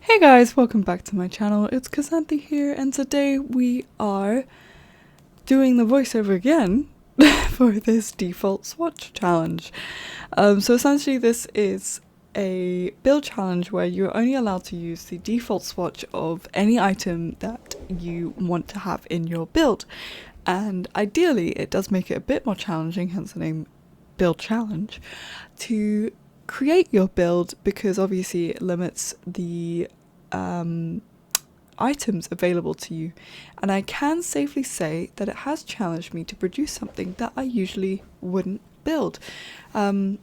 Hey guys, welcome back to my channel. It's Cassandra here, and today we are doing the voiceover again for this default swatch challenge. So essentially this is a build challenge where you're only allowed to use the default swatch of any item that you want to have in your build. And ideally it does make it a bit more challenging, hence the name build challenge, to create your build, because obviously it limits the items available to you, and I can safely say that it has challenged me to produce something that I usually wouldn't build. I've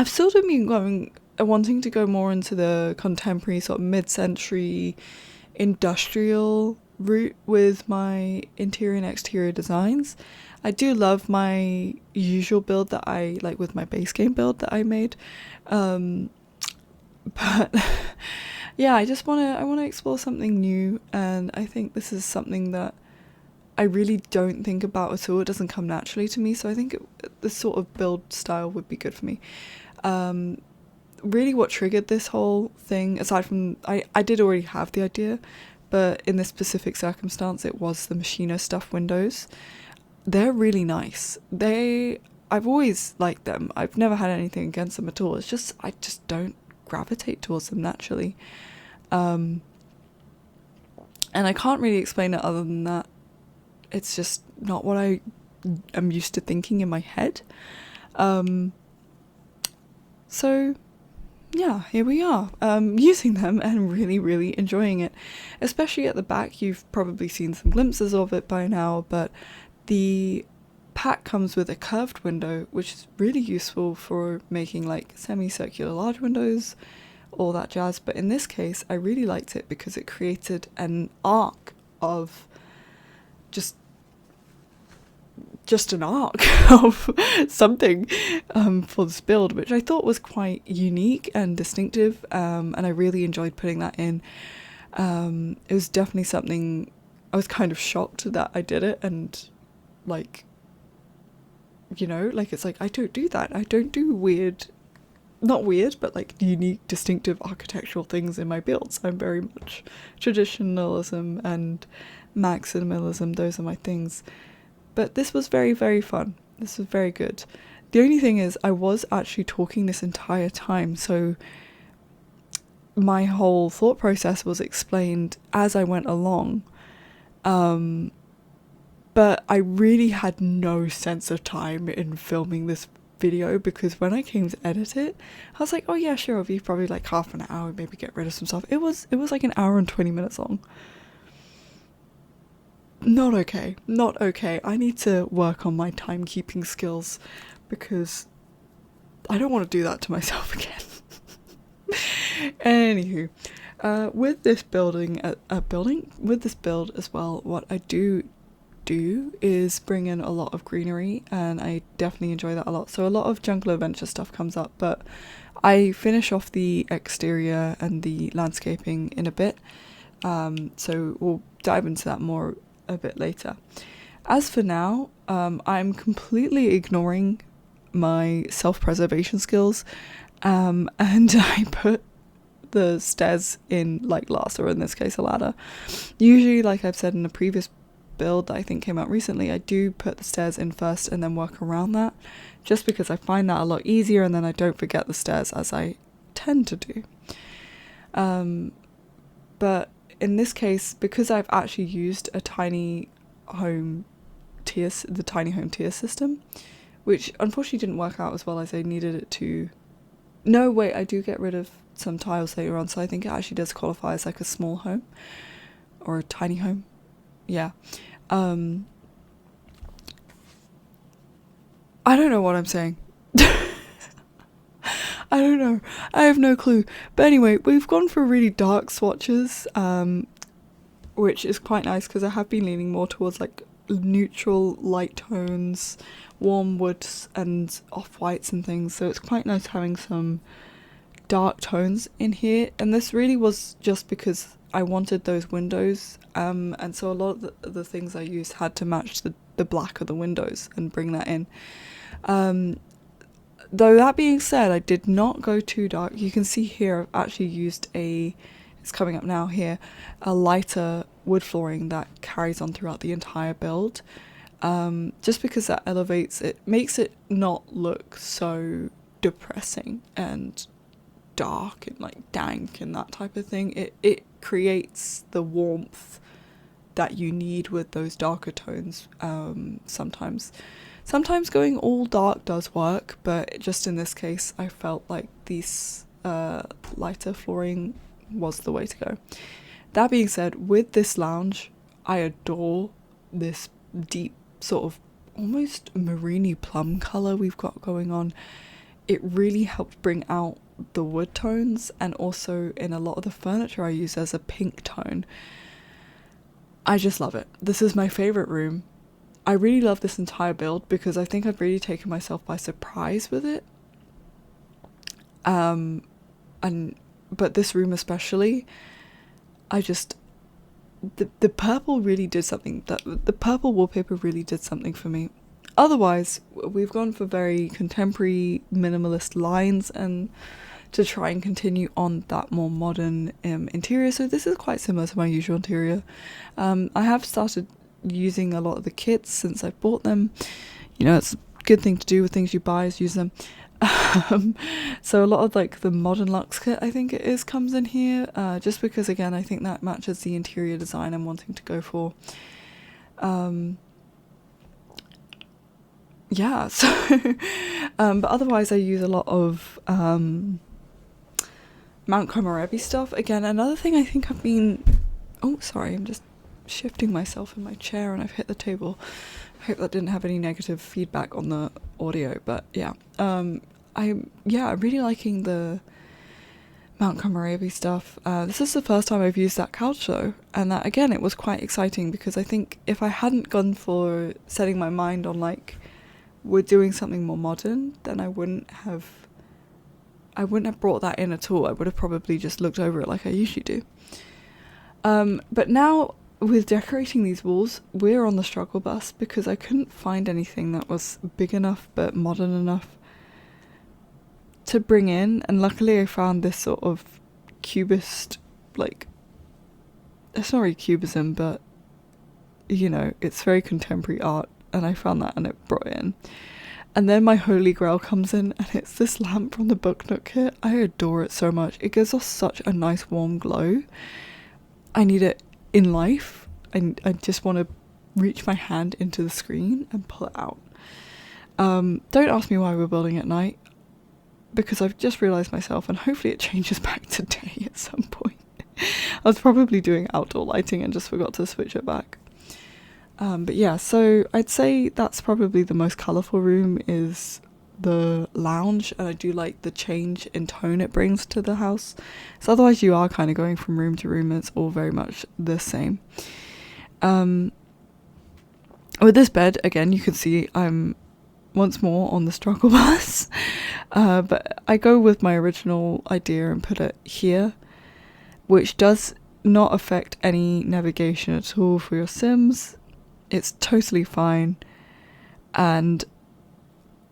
sort of been wanting to go more into the contemporary sort of mid-century industrial route with my interior and exterior designs. I do love my usual build that I like with my base game build that I made, but yeah, I want to explore something new, and I think this is something that I really don't think about at all. It doesn't come naturally to me, so I think this sort of build style would be good for me. Really what triggered this whole thing, aside from I did already have the idea, but in this specific circumstance it was the Machino stuff windows. They're really nice. I've always liked them. I've never had anything against them at all. It's just I just don't gravitate towards them naturally. And I can't really explain it other than that. It's just not what I am used to thinking in my head. So yeah, here we are, using them and really enjoying it. Especially at the back, you've probably seen some glimpses of it by now, but the pack comes with a curved window, which is really useful for making like semicircular large windows, all that jazz. But in this case, I really liked it because it created an arc of just an arc of something for this build, which I thought was quite unique and distinctive, and I really enjoyed putting that in. It was definitely something I was kind of shocked that I did it, and like, you know, like it's like I don't do that. I don't do not weird, but like unique, distinctive architectural things in my builds. I'm very much traditionalism and maximalism. Those are my things. But this was very fun. This was very good. The only thing is I was actually talking this entire time, so my whole thought process was explained as I went along. But I really had no sense of time in filming this video, because when I came to edit it, I was like, oh yeah, sure, it'll be probably like half an hour, maybe get rid of some stuff. It was like an hour and 20 minutes long. Not okay. I need to work on my timekeeping skills, because I don't want to do that to myself again. Anywho, with this build as well, what I do is bring in a lot of greenery, and I definitely enjoy that a lot. So a lot of jungle adventure stuff comes up, but I finish off the exterior and the landscaping in a bit, so we'll dive into that more a bit later. As for now, I'm completely ignoring my self-preservation skills, and I put the stairs in like last, or in this case a ladder. Usually, like I've said in a previous build that I think came out recently, I do put the stairs in first and then work around that, just because I find that a lot easier, and then I don't forget the stairs as I tend to do. But in this case, because I've actually used a tiny home tier system, which unfortunately didn't work out as well as I needed it to. No, wait, I do get rid of some tiles later on, so I think it actually does qualify as like a small home or a tiny home. Yeah. I don't know what I'm saying. I don't know. I have no clue. But anyway, we've gone for really dark swatches, which is quite nice, because I have been leaning more towards like neutral light tones, warm woods and off-whites and things, so it's quite nice having some dark tones in here. And this really was just because I wanted those windows, and so a lot of the things I used had to match the black of the windows and bring that in. Though that being said, I did not go too dark. You can see here I've actually used a it's coming up now here, a lighter wood flooring that carries on throughout the entire build. Just because that elevates it, makes it not look so depressing and dark and like dank and that type of thing. It creates the warmth that you need with those darker tones. Sometimes going all dark does work, but just in this case I felt like this lighter flooring was the way to go. That being said, with this lounge, I adore this deep sort of almost maroony plum colour we've got going on. It really helped bring out the wood tones, and also in a lot of the furniture I use as a pink tone. I just love it. This is my favourite room. I really love this entire build because I think I've really taken myself by surprise with it. But this room especially, the purple really did something. The purple wallpaper really did something for me. Otherwise, we've gone for very contemporary minimalist lines and to try and continue on that more modern interior. So this is quite similar to my usual interior. I have started using a lot of the kits since I've bought them. You know, it's a good thing to do with things you buy is use them. So a lot of like the modern luxe kit, I think it is, comes in here, just because again I think that matches the interior design I'm wanting to go for. Yeah, so but otherwise I use a lot of Mount Komorebi stuff. Again, another thing I think I've been, oh sorry, I'm just shifting myself in my chair and I've hit the table. I hope that didn't have any negative feedback on the audio, but yeah. I'm really liking the Mount Komorebi stuff. This is the first time I've used that couch though, and that again, it was quite exciting because I think if I hadn't gone for setting my mind on like we're doing something more modern, then I wouldn't have brought that in at all. I would have probably just looked over it like I usually do. But now with decorating these walls, we're on the struggle bus because I couldn't find anything that was big enough but modern enough to bring in, and luckily I found this sort of cubist, like, it's not really cubism, but you know, it's very contemporary art, and I found that and it brought it in. And then my holy grail comes in, and it's this lamp from the Book Nook kit. I adore it so much. It gives off such a nice warm glow. I need it in life. I just want to reach my hand into the screen and pull it out. Don't ask me why we're building at night, because I've just realised myself, and hopefully it changes back to day at some point. I was probably doing outdoor lighting and just forgot to switch it back. But yeah, so I'd say that's probably the most colourful room is the lounge, and I do like the change in tone it brings to the house. So otherwise you are kind of going from room to room, and it's all very much the same. With this bed, again, you can see I'm once more on the struggle bus, but I go with my original idea and put it here, which does not affect any navigation at all for your Sims. It's totally fine, and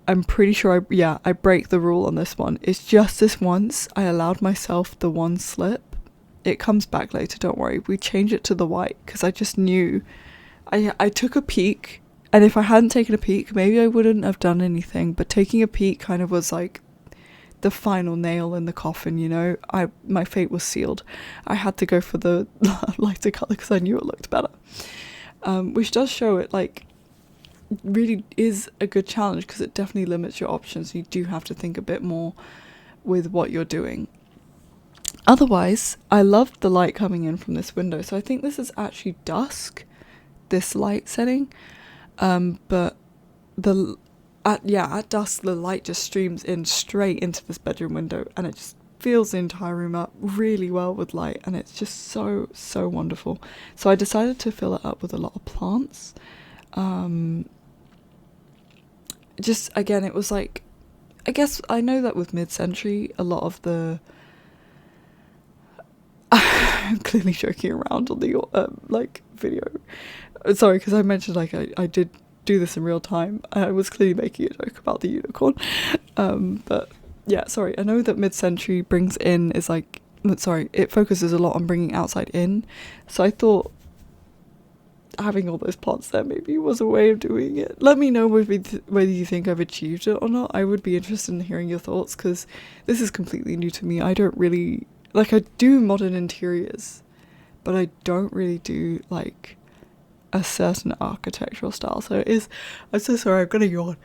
I'm pretty sure I break the rule on this one. It's just this once I allowed myself the one slip. It comes back later, don't worry. We change it to the white because I just knew. I took a peek, and if I hadn't taken a peek, maybe I wouldn't have done anything, but taking a peek kind of was like the final nail in the coffin, you know. My fate was sealed. I had to go for the lighter colour because I knew it looked better. Which does show it, like, really is a good challenge because it definitely limits your options. You do have to think a bit more with what you're doing. Otherwise, I loved the light coming in from this window. So I think this is actually dusk, this light setting. But at dusk, the light just streams in straight into this bedroom window, and it just fills the entire room up really well with light, and it's just so wonderful. So I decided to fill it up with a lot of plants. Just again, it was like, I guess I know that with mid-century, a lot of the I'm clearly joking around on the like video. Sorry, because I mentioned like I did do this in real time. I was clearly making a joke about the unicorn. But yeah, sorry. I know that mid-century brings in is like it focuses a lot on bringing outside in. So I thought having all those plants there maybe was a way of doing it. Let me know whether you think I've achieved it or not. I would be interested in hearing your thoughts, because this is completely new to me. I don't really, like, I do modern interiors, but I don't really do, like, a certain architectural style. So it is, I'm so sorry, I'm gonna yawn.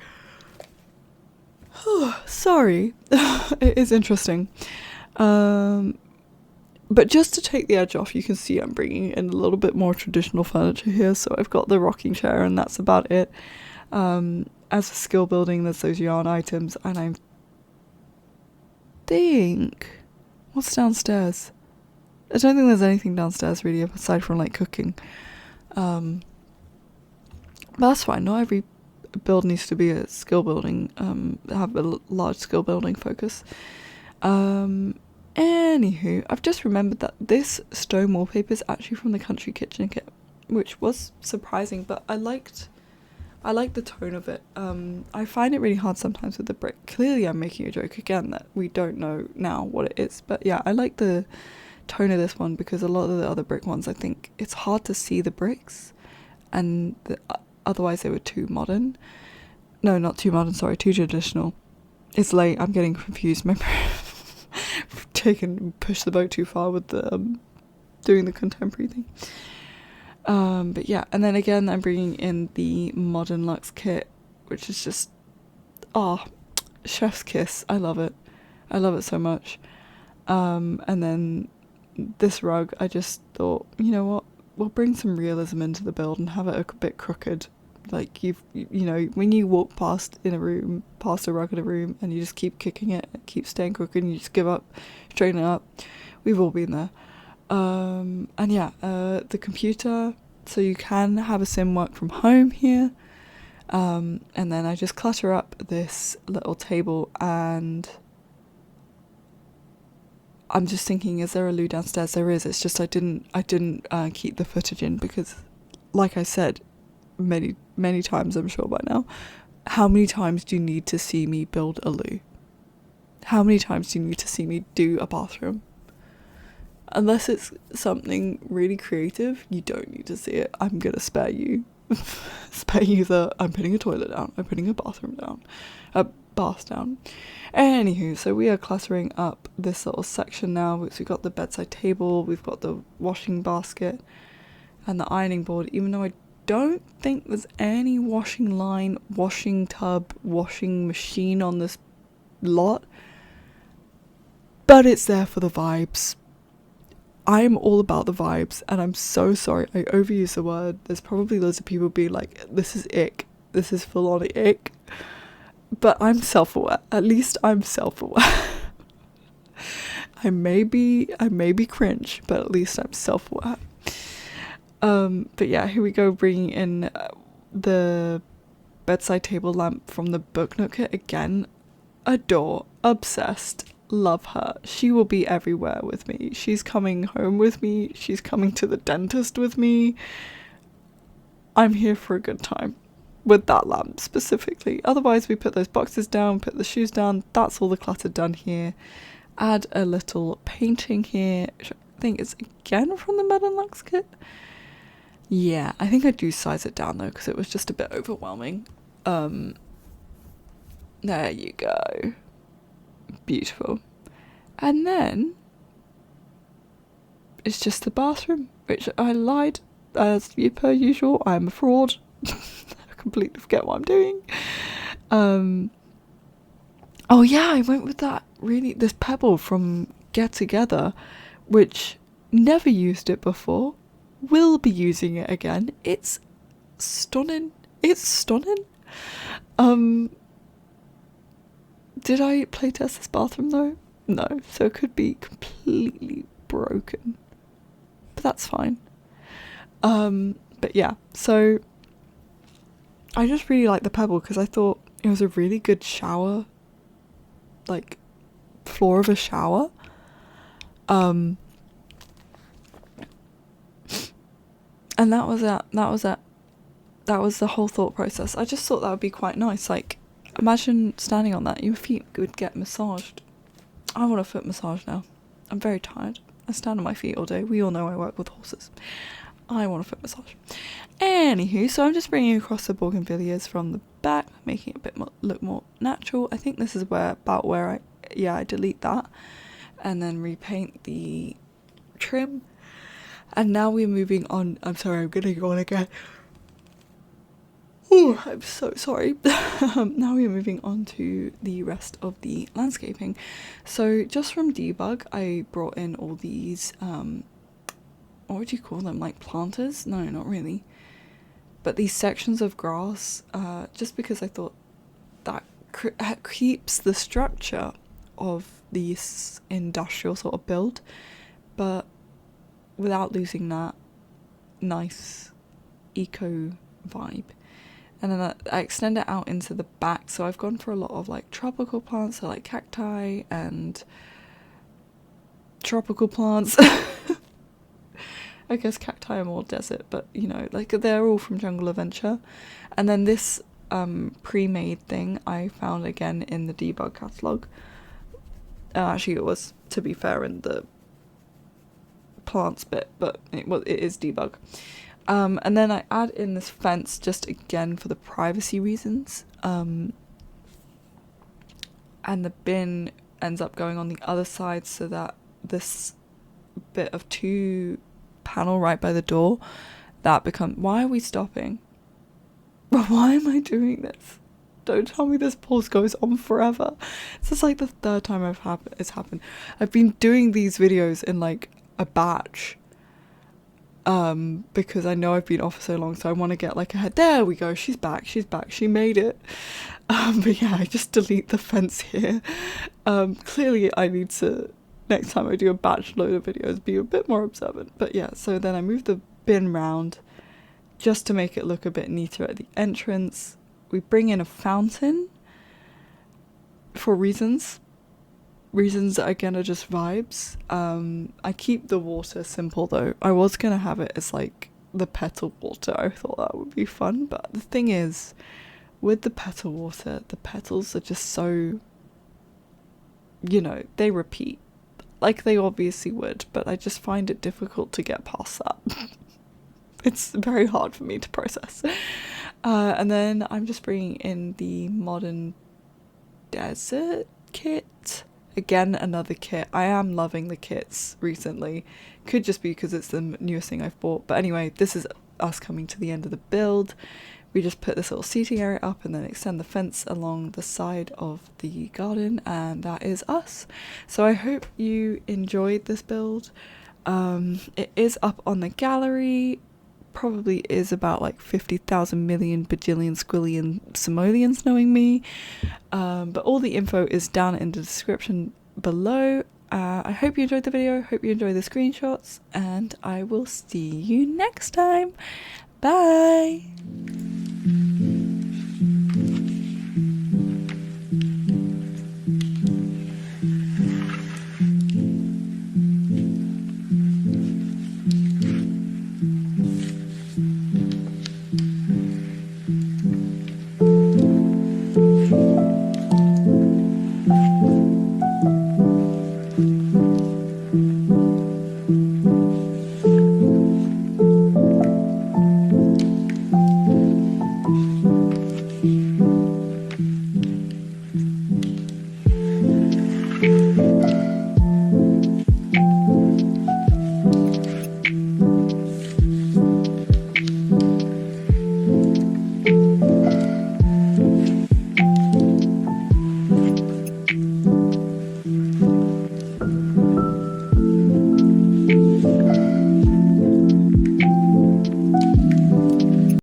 Sorry. It is interesting. But just to take the edge off, you can see I'm bringing in a little bit more traditional furniture here. So I've got the rocking chair, and that's about it. As a skill building, there's those yarn items, and I think, what's downstairs? I don't think there's anything downstairs really, aside from like cooking. But that's fine. Not every build needs to be a skill building, have a large skill building focus. Anywho, I've just remembered that this stone wallpaper is actually from the Country Kitchen kit, which was surprising, but I liked the tone of it. I find it really hard sometimes with the brick. Clearly I'm making a joke again that we don't know now what it is, but yeah, I like the tone of this one, because a lot of the other brick ones, I think it's hard to see the bricks, and otherwise they were too modern. No, not too modern, sorry, too traditional. It's late, I'm getting confused. My push the boat too far with the doing the contemporary thing. But yeah, and then again I'm bringing in the Modern Luxe kit, which is just chef's kiss. I love it so much. And then this rug, I just thought, you know what, we'll bring some realism into the build and have it a bit crooked. Like, you know, when you walk past a rug in a room, and you just keep kicking it, it keeps staying crooked, and you just give up, straighten it up. We've all been there. And yeah, the computer, so you can have a sim work from home here. And then I just clutter up this little table, and I'm just thinking, is there a loo downstairs? There is. It's just I didn't keep the footage in, because, like I said many times, I'm sure by now, how many times do you need to see me build a loo? How many times do you need to see me do a bathroom? Unless it's something really creative, you don't need to see it. I'm gonna spare you the I'm putting a toilet down, I'm putting a bathroom down, a bath down. Anywho, so we are cluttering up this little section now, because we've got the bedside table, we've got the washing basket, and the ironing board, even though I don't think there's any washing line, washing tub, washing machine on this lot, but it's there for the vibes. I'm all about the vibes, and I'm so sorry I overuse the word. There's probably loads of people being like, this is ick, this is full on ick, but I'm self-aware. At least I'm self-aware. I may be cringe, but at least I'm self-aware. But yeah, here we go, bringing in the bedside table lamp from the Book Nook kit again. Adore, obsessed, love her. She will be everywhere with me. She's coming home with me. She's coming to the dentist with me. I'm here for a good time with that lamp specifically. Otherwise, we put those boxes down, put the shoes down. That's all the clutter done here. Add a little painting here, which I think is again from the Modern Luxe kit. Yeah, I think I do size it down though, because it was just a bit overwhelming. There you go. Beautiful. And then it's just the bathroom, which I lied, as per usual. I'm a fraud. I completely forget what I'm doing. Oh yeah, I went with this pebble from Get Together, which never used it before. Will be using it again. It's stunning. Did I playtest this bathroom though? No, so it could be completely broken, but that's fine. But yeah, so I just really like the pebble, because I thought it was a really good shower, like floor of a shower. And that was the whole thought process. I just thought that would be quite nice. Like, imagine standing on that, your feet would get massaged. I want a foot massage now. I'm very tired. I stand on my feet all day. We all know I work with horses. I want a foot massage. Anywho, so I'm just bringing across the bougainvilleas from the back, making it a bit more, look more natural. I think this is about where I delete that and then repaint the trim. And now we're moving on. I'm sorry, I'm gonna go on again. Oh, I'm so sorry. Now we're moving on to the rest of the landscaping. So just from debug, I brought in all these, what would you call them? Like planters? No, not really. But these sections of grass, just because I thought that keeps the structure of this industrial sort of build, but without losing that nice eco vibe. And then I extend it out into the back, so I've gone for a lot of like tropical plants, so like cacti and tropical plants. I guess cacti are more desert, but you know, like they're all from Jungle Adventure. And then this pre-made thing I found again in the debug catalogue. Actually, it was, to be fair, in the plants bit, but it is debug. And then I add in this fence just again for the privacy reasons. And the bin ends up going on the other side so that this bit of 2 panel right by the door, that becomes... Why are we stopping? Why am I doing this? Don't tell me this pause goes on forever. This is like the 3rd time it's happened. I've been doing these videos in like a batch. Because I know I've been off for so long, so I want to get like ahead. There we go, she's back, she made it. But yeah, I just delete the fence here. Clearly I need to, next time I do a batch load of videos, be a bit more observant. But yeah, so then I move the bin round just to make it look a bit neater at the entrance. We bring in a fountain for reasons that again are just vibes. I keep the water simple though. I was gonna have it as like the petal water. I thought that would be fun, but the thing is, with the petal water, the petals are just so, you know, they repeat like they obviously would, but I just find it difficult to get past that. It's very hard for me to process. And then I'm just bringing in the modern desert kit. Again, another kit. I am loving the kits recently. Could just be because it's the newest thing I've bought. But anyway, this is us coming to the end of the build. We just put this little seating area up and then extend the fence along the side of the garden, and that is us. So I hope you enjoyed this build. It is up on the gallery. Probably is about like 50,000 million bajillion squillion simoleons knowing me, but all the info is down in the description below. I hope you enjoyed the video, hope you enjoyed the screenshots, and I will see you next time. Bye.